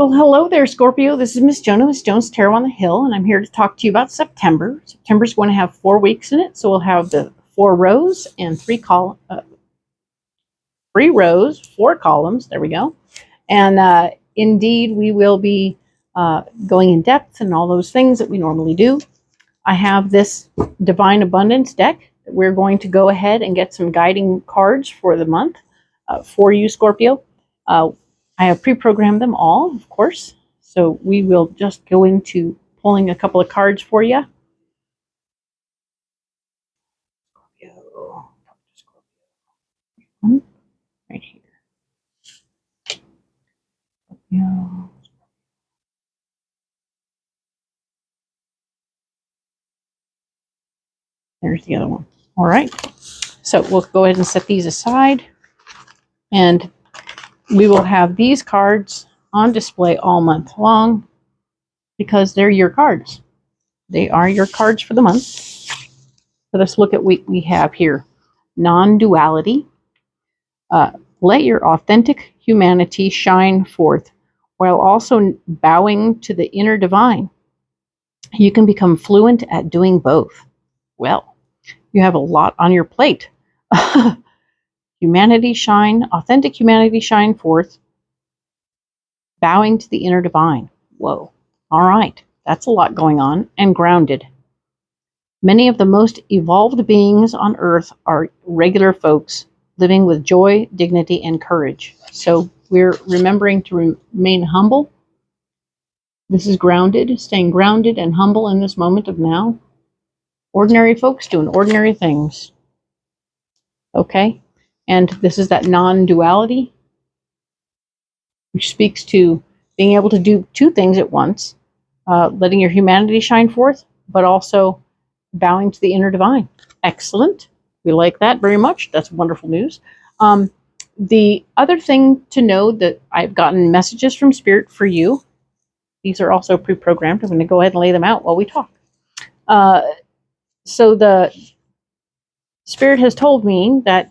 Well, hello there, Scorpio. This is Miss Joan, Miss Jones Tarot on the Hill, and I'm here to talk to you about September. September's going to have 4 weeks in it, so we'll have the 4 rows and 3 rows, 4 columns. There we go. And indeed, we will be going in depth and all those things that we normally do. I have this Devine Abundance deck that we're going to go ahead and get some guiding cards for the month for you, Scorpio. I have pre-programmed them all, of course, so we will just go into pulling a couple of cards for you. Scorpio. Right here. Scorpio. There's the other one. All right, so we'll go ahead and set these aside, and we will have these cards on display all month long because they're your cards. They are your cards for the month. So let's look at what we have here. Non-duality. Let your authentic humanity shine forth while also bowing to the inner divine. You can become fluent at doing both. Well, you have a lot on your plate. Humanity shine, authentic humanity shine forth, bowing to the inner divine. Whoa. All right. That's a lot going on. And grounded. Many of the most evolved beings on earth are regular folks living with joy, dignity, and courage. So we're remembering to remain humble. This is grounded, staying grounded and humble in this moment of now. Ordinary folks doing ordinary things. Okay? And this is that non-duality, which speaks to being able to do 2 things at once, letting your humanity shine forth, but also bowing to the inner divine. Excellent. We like that very much. That's wonderful news. The other thing to know that I've gotten messages from Spirit for you. These are also pre-programmed. I'm going to go ahead and lay them out while we talk. So the Spirit has told me that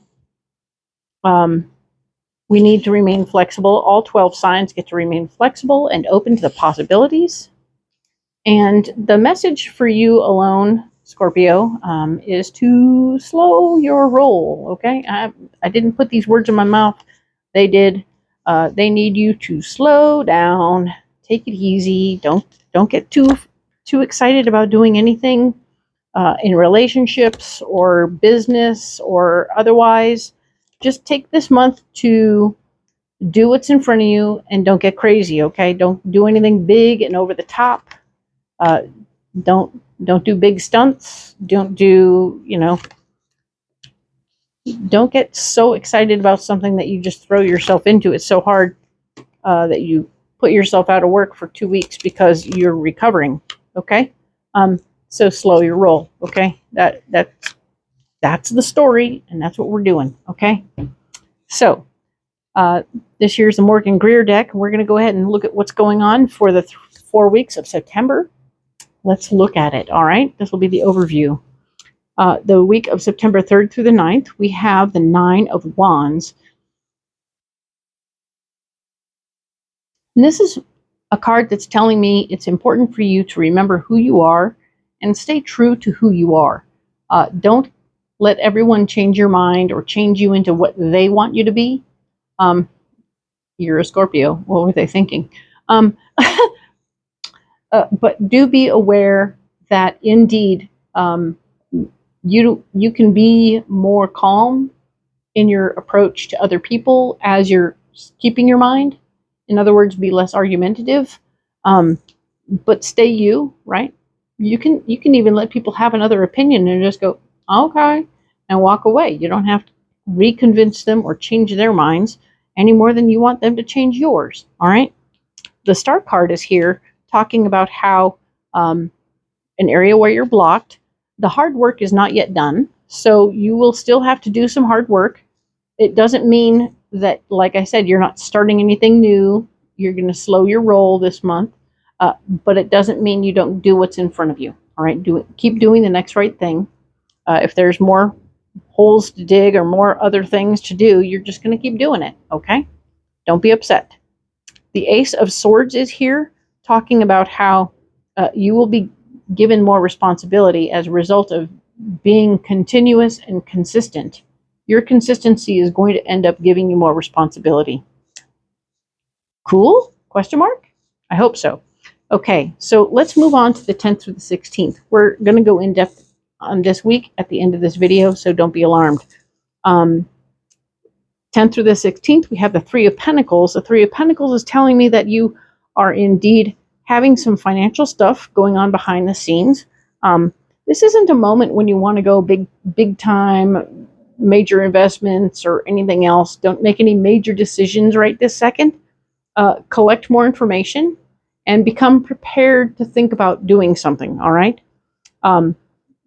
we need to remain flexible. All 12 signs get to remain flexible and open to the possibilities. And the message for you alone, Scorpio, is to slow your roll, okay? I didn't put these words in my mouth. They did. They need you to slow down, take it easy. Don't get too excited about doing anything in relationships or business or otherwise. Just take this month to do what's in front of you and don't get crazy, okay? Don't do anything big and over the top. Don't do big stunts. Don't do, don't get so excited about something that you just throw yourself into it so hard that you put yourself out of work for 2 weeks because you're recovering, okay? So slow your roll, okay? That's the story, and that's what we're doing, okay? So, this year's the Morgan-Greer deck. We're going to go ahead and look at what's going on for the 4 weeks of September. Let's look at it, all right? This will be the overview. The week of September 3rd through the 9th, we have the 9 of Wands. And this is a card that's telling me it's important for you to remember who you are and stay true to who you are. Don't let everyone change your mind or change you into what they want you to be. You're a Scorpio. What were they thinking? But do be aware that indeed you can be more calm in your approach to other people as you're keeping your mind. In other words, be less argumentative, but stay you, right? You can even let people have another opinion and just go, okay, and walk away. You don't have to reconvince them or change their minds any more than you want them to change yours, all right? The Star card is here talking about how an area where you're blocked, the hard work is not yet done, so you will still have to do some hard work. It doesn't mean that, like I said, you're not starting anything new. You're going to slow your roll this month, but it doesn't mean you don't do what's in front of you, all right? Keep doing the next right thing. If there's more holes to dig or more other things to do, you're just going to keep doing it, okay? Don't be upset. The Ace of Swords is here, talking about how you will be given more responsibility as a result of being continuous and consistent. Your consistency is going to end up giving you more responsibility. Cool? Question mark? I hope so. Okay, so let's move on to the 10th through the 16th. We're going to go in depth on this week at the end of this video, so don't be alarmed. 10th through the 16th, we have the Three of Pentacles. The Three of Pentacles is telling me that you are indeed having some financial stuff going on behind the scenes. This isn't a moment when you want to go big time, major investments or anything else. Don't make any major decisions right this second. Collect more information and become prepared to think about doing something, all right? The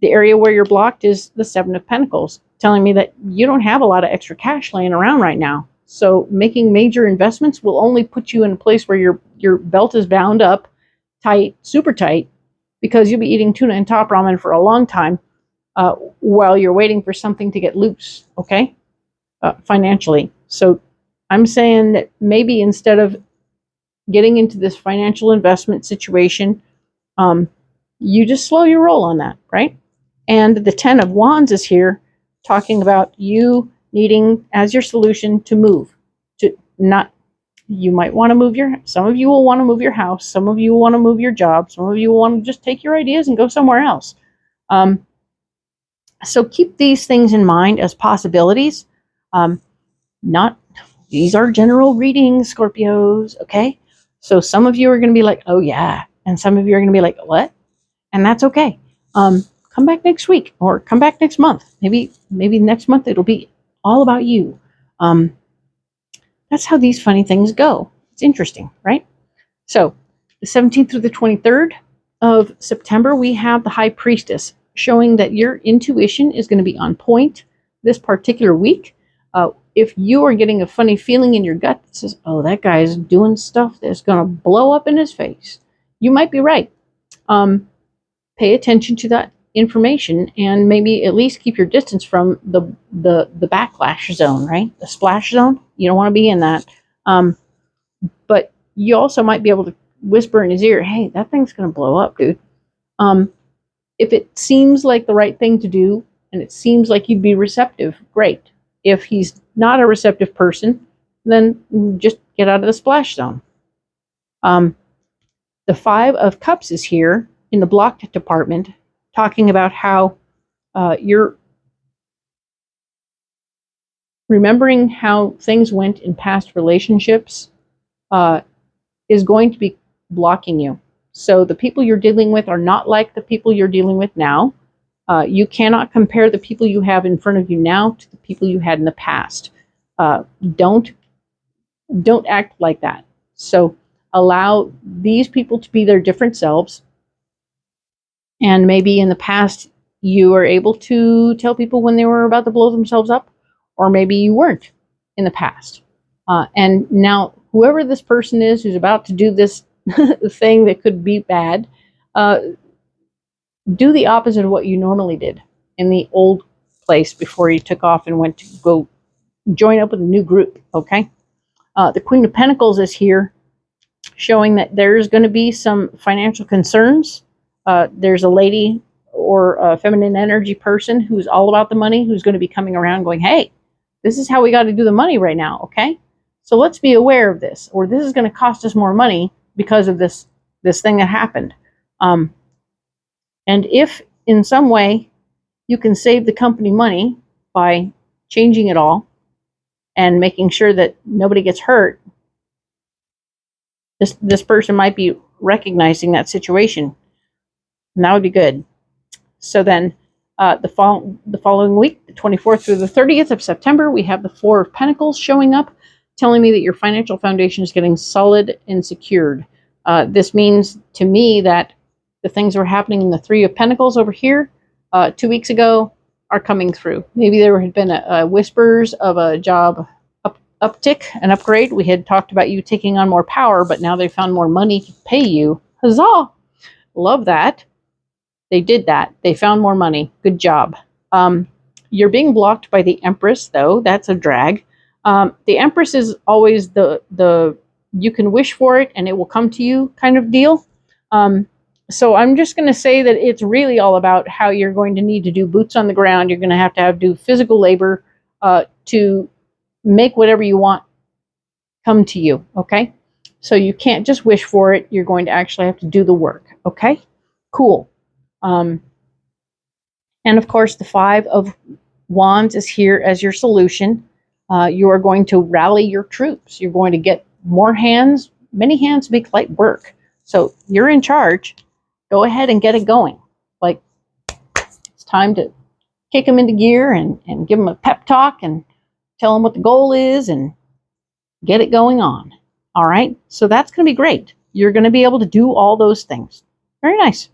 area where you're blocked is the Seven of Pentacles, telling me that you don't have a lot of extra cash laying around right now. So making major investments will only put you in a place where your belt is bound up tight, super tight, because you'll be eating tuna and top ramen for a long time while you're waiting for something to get loose, okay? Financially. So I'm saying that maybe instead of getting into this financial investment situation, you just slow your roll on that, right? And the 10 of Wands is here, talking about you needing as your solution to move. You might want to move some of you will want to move your house, some of you will want to move your job, some of you will want to just take your ideas and go somewhere else. So keep these things in mind as possibilities. These are general readings, Scorpios, okay? So some of you are going to be like, oh yeah, and some of you are going to be like, what? And that's okay. Come back next week or come back next month. Maybe next month it'll be all about you. That's how these funny things go. It's interesting, right? So the 17th through the 23rd of September, we have the High Priestess, showing that your intuition is going to be on point this particular week. If you are getting a funny feeling in your gut that says, oh, that guy is doing stuff that's going to blow up in his face, you might be right. Pay attention to that information and maybe at least keep your distance from the backlash zone, right? The splash zone. You don't want to be in that. But you also might be able to whisper in his ear, hey, that thing's going to blow up, dude. If it seems like the right thing to do and it seems like you'd be receptive, great. If he's not a receptive person, then just get out of the splash zone. The Five of Cups is here in the blocked department, talking about how you're remembering how things went in past relationships is going to be blocking you. So the people you're dealing with are not like the people you're dealing with now. You cannot compare the people you have in front of you now to the people you had in the past. Don't act like that. So allow these people to be their different selves. And maybe in the past, you were able to tell people when they were about to blow themselves up, or maybe you weren't in the past. And now, whoever this person is who's about to do this thing that could be bad, do the opposite of what you normally did in the old place before you took off and went to go join up with a new group, okay? The Queen of Pentacles is here, showing that there's going to be some financial concerns. There's a lady or a feminine energy person who's all about the money, who's going to be coming around going, hey, this is how we got to do the money right now, okay? So let's be aware of this, or this is going to cost us more money because of this thing that happened. And if in some way you can save the company money by changing it all and making sure that nobody gets hurt, this person might be recognizing that situation. And that would be good. So then the following week, the 24th through the 30th of September, we have the Four of Pentacles showing up, telling me that your financial foundation is getting solid and secured. This means to me that the things that were happening in the Three of Pentacles over here 2 weeks ago are coming through. Maybe there had been a whispers of a job uptick, an upgrade. We had talked about you taking on more power, but now they found more money to pay you. Huzzah! Love that. They did that. They found more money. Good job. You're being blocked by the Empress, though. That's a drag. The Empress is always the you can wish for it and it will come to you kind of deal. So I'm just going to say that it's really all about how you're going to need to do boots on the ground. You're going to have do physical labor to make whatever you want come to you, okay? So you can't just wish for it. You're going to actually have to do the work, okay? Cool. And of course, the Five of Wands is here as your solution. You are going to rally your troops. You're going to get more hands. Many hands make light work. So you're in charge. Go ahead and get it going. Like, it's time to kick them into gear and give them a pep talk and tell them what the goal is and get it going on. All right? So that's going to be great. You're going to be able to do all those things. Very nice.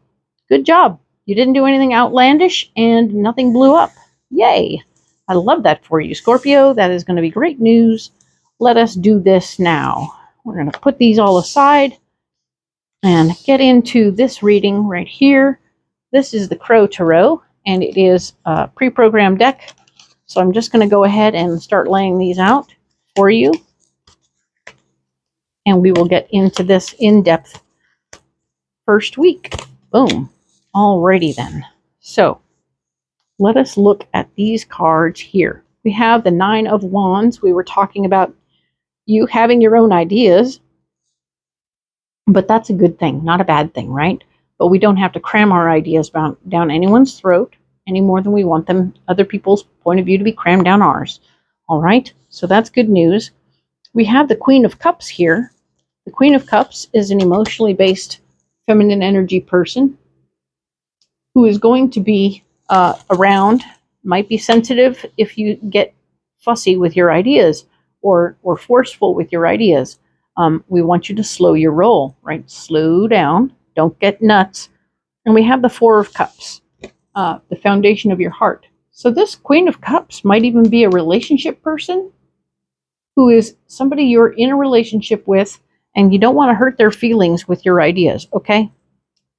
Good job. You didn't do anything outlandish and nothing blew up. Yay. I love that for you, Scorpio. That is going to be great news. Let us do this now. We're going to put these all aside and get into this reading right here. This is the Crow Tarot, and it is a pre-programmed deck. So I'm just going to go ahead and start laying these out for you. And we will get into this in-depth first week. Boom. Alrighty then. So let us look at these cards here. We have the Nine of Wands. We were talking about you having your own ideas, but that's a good thing, not a bad thing, right? But we don't have to cram our ideas down anyone's throat any more than we want them, other people's point of view, to be crammed down ours. All right, so that's good news. We have the Queen of Cups here. The Queen of Cups is an emotionally based feminine energy person who is going to be around, might be sensitive if you get fussy with your ideas or forceful with your ideas. We want you to slow your roll, right? Slow down. Don't get nuts. And we have the Four of Cups, the foundation of your heart. So this Queen of Cups might even be a relationship person who is somebody you're in a relationship with, and you don't want to hurt their feelings with your ideas, okay?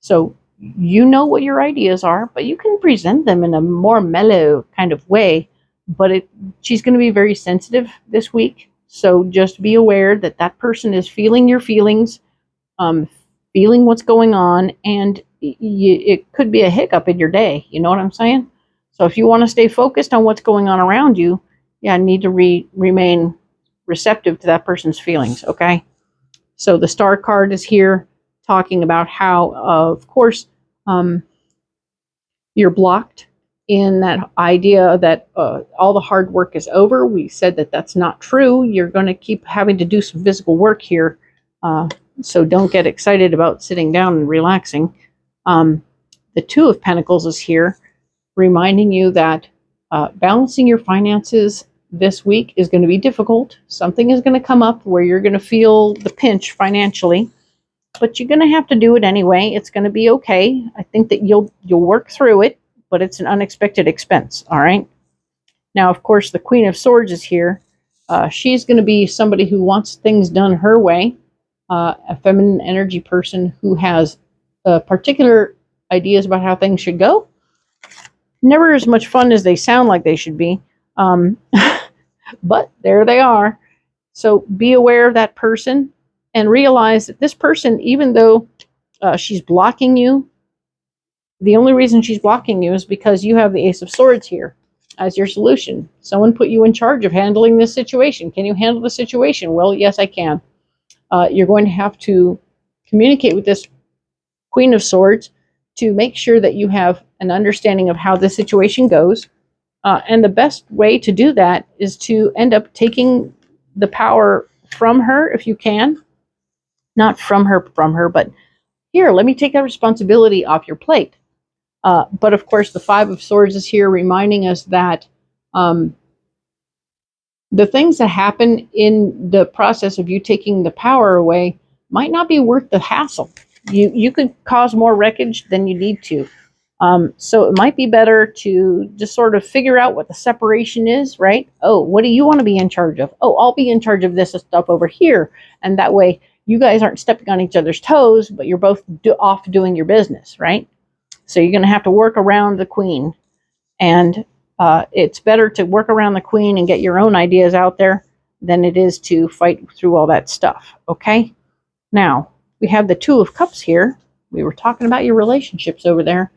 So you know what your ideas are, but you can present them in a more mellow kind of way. But she's going to be very sensitive this week. So just be aware that that person is feeling your feelings, feeling what's going on, and it could be a hiccup in your day. You know what I'm saying? So if you want to stay focused on what's going on around you, need to remain receptive to that person's feelings, okay? So the Star card is here talking about how, of course, you're blocked in that idea that all the hard work is over. We said that that's not true. You're going to keep having to do some physical work here. So don't get excited about sitting down and relaxing. The Two of Pentacles is here, reminding you that balancing your finances this week is going to be difficult. Something is going to come up where you're going to feel the pinch financially, but you're going to have to do it anyway. It's going to be okay. I think that you'll work through it, but it's an unexpected expense, all right? Now, of course, the Queen of Swords is here. She's going to be somebody who wants things done her way, a feminine energy person who has particular ideas about how things should go. Never as much fun as they sound like they should be, but there they are. So be aware of that person and realize that this person, even though she's blocking you, the only reason she's blocking you is because you have the Ace of Swords here as your solution. Someone put you in charge of handling this situation. Can you handle the situation? Well, yes, I can. You're going to have to communicate with this Queen of Swords to make sure that you have an understanding of how the situation goes. And the best way to do that is to end up taking the power from her if you can. Not from her, but here, let me take that responsibility off your plate. But of course, the Five of Swords is here reminding us that the things that happen in the process of you taking the power away might not be worth the hassle. You could cause more wreckage than you need to. So it might be better to just sort of figure out what the separation is, right? Oh, what do you want to be in charge of? Oh, I'll be in charge of this stuff over here. And that way you guys aren't stepping on each other's toes, but you're both off doing your business, right? So you're going to have to work around the Queen. And it's better to work around the Queen and get your own ideas out there than it is to fight through all that stuff. Okay? Now, we have the Two of Cups here. We were talking about your relationships over there.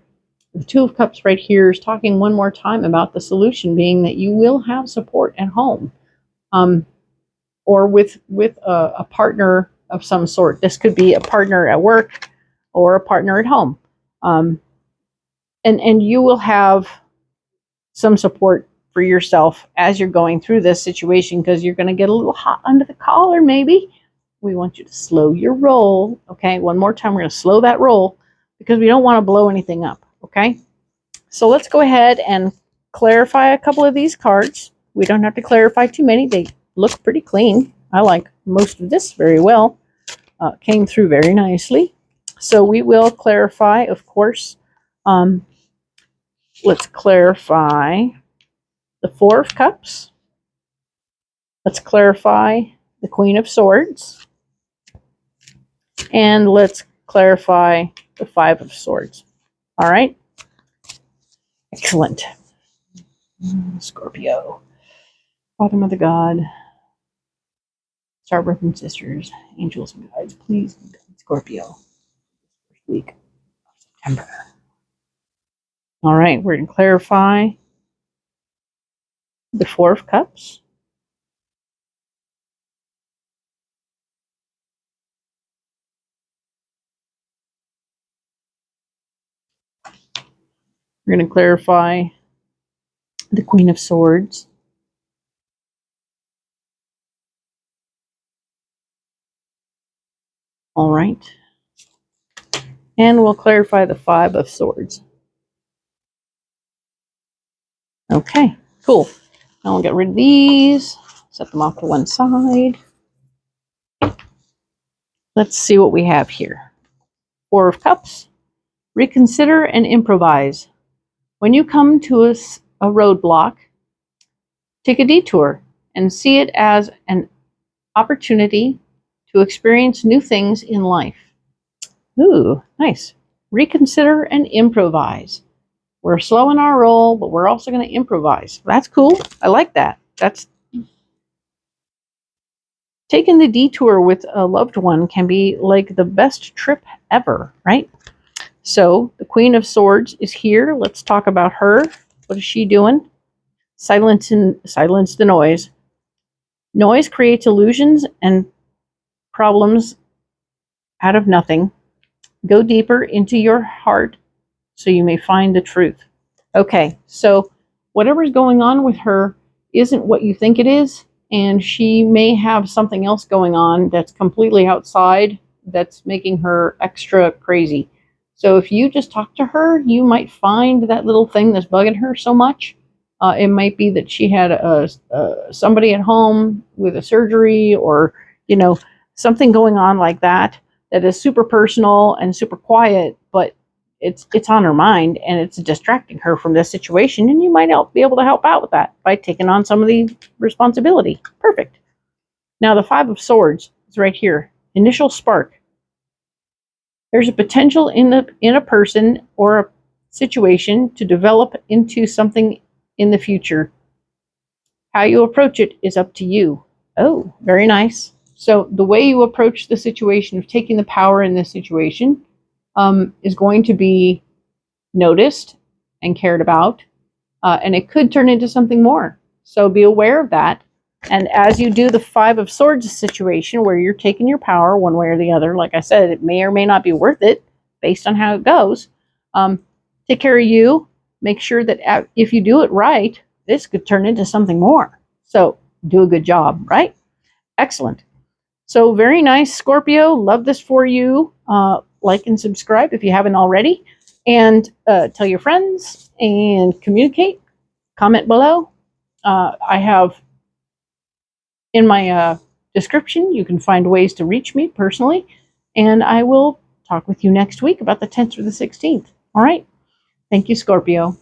The Two of Cups right here is talking one more time about the solution being that you will have support at home, or with a partner of some sort. This could be a partner at work or a partner at home. And you will have some support for yourself as you're going through this situation, because you're going to get a little hot under the collar maybe. We want you to slow your roll. Okay, one more time, we're going to slow that roll because we don't want to blow anything up. Okay, so let's go ahead and clarify a couple of these cards. We don't have to clarify too many. They look pretty clean. I like most of this very well. Came through very nicely. So we will clarify, of course. Let's clarify the Four of Cups. Let's clarify the Queen of Swords. And let's clarify the Five of Swords. All right? Excellent. Scorpio. Father, Mother, God, Star brothers and sisters, angels and guides, please guide Scorpio first week of September. All right, we're going to clarify the Four of Cups. We're going to clarify the Queen of Swords. All right. And we'll clarify the Five of Swords. Okay, cool. Now we'll get rid of these, set them off to one side. Let's see what we have here. Four of Cups. Reconsider and improvise. When you come to a roadblock, take a detour and see it as an opportunity to experience new things in life. Ooh, nice. Reconsider and improvise. We're slowing our roll, but we're also going to improvise. That's cool. I like that. That's taking the detour with a loved one can be like the best trip ever, right? So the Queen of Swords is here. Let's talk about her. What is she doing? Silence the noise. Noise creates illusions and problems out of nothing. Go deeper into your heart so you may find the truth. Okay, so whatever's going on with her isn't what you think it is, and she may have something else going on that's completely outside that's making her extra crazy. So if you just talk to her, you might find that little thing that's bugging her so much. It might be that she had somebody at home with a surgery, or something going on like that is super personal and super quiet, but it's on her mind and it's distracting her from this situation. And you might be able to help out with that by taking on some of the responsibility. Perfect. Now the Five of Swords is right here. Initial spark. There's a potential in a person or a situation to develop into something in the future. How you approach it is up to you. Oh, very nice. So the way you approach the situation of taking the power in this situation is going to be noticed and cared about, and it could turn into something more. So be aware of that. And as you do the Five of Swords situation where you're taking your power one way or the other, like I said, it may or may not be worth it based on how it goes. Take care of you. Make sure that if you do it right, this could turn into something more. So do a good job, right? Excellent. So very nice, Scorpio. Love this for you. Like and subscribe if you haven't already. And tell your friends and communicate. Comment below. I have in my description, you can find ways to reach me personally. And I will talk with you next week about the 10th through the 16th. All right. Thank you, Scorpio.